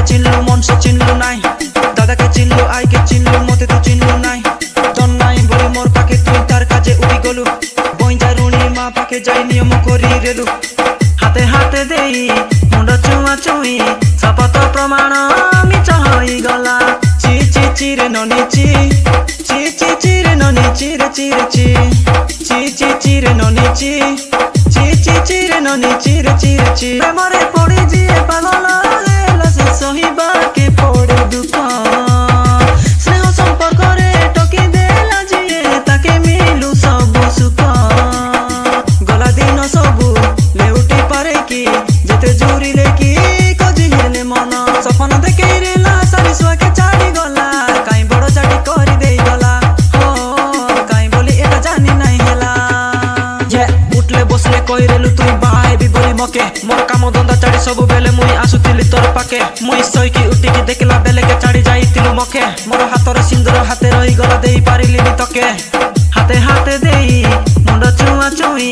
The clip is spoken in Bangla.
চিনলু মন সে চিনলু নাই দাদাকে চিনলু আইকে চিনলু মতে তো চিনলু নাই তন নাই বলি মোর পাকে তুই তার কাজে উড়ি গলু বইজা রুণী মা পাকে যাই নিয়ম করি রেলু হাতে হাতে দেই মুন্ড চুয়া চুই শপথ প্রমাণ মিছ হই গলা চি চি চিরে ননি চি চি চি চিরে ননি চিরে চিরে চি চি চি চিরে ননি চি চি চি চিরে ননি চিরে চিরে চি প্রেমরে পড়ি জিয়ে পাগল হেলা সে সহিবাকে পড়ে দুঃখ স্নেহ সম্পর্করে টকি দেলা জিয়ে তাকে মিলু সবু সুখ গলা দিন সবু লেউটি পারে কি যেতে জুরিলে কি কজি হেলে মন সপন দেখে রেলা সারি সুয়াকে ছাড়ি গলা কাই বড় চাটি করি দেই গলা ও কাই বলি এটা জানি নাই হেলা উঠলে বসলে কই রেলু তুই বাহাইবি বলি মকে মোর কাম ধন্দা ছাড়ি সবু বেলে মুই আসুতিলি তোর পাকে মুই সইকি উঠিকি দেখলা বেলেকে ছাড়ি যাইতিলু মকে মোর হাতরে সিন্দুর হাতে রহি গলা দেই পারিলিনি তকে হাতে হাতে দেই মুন্ড চুয়া চুই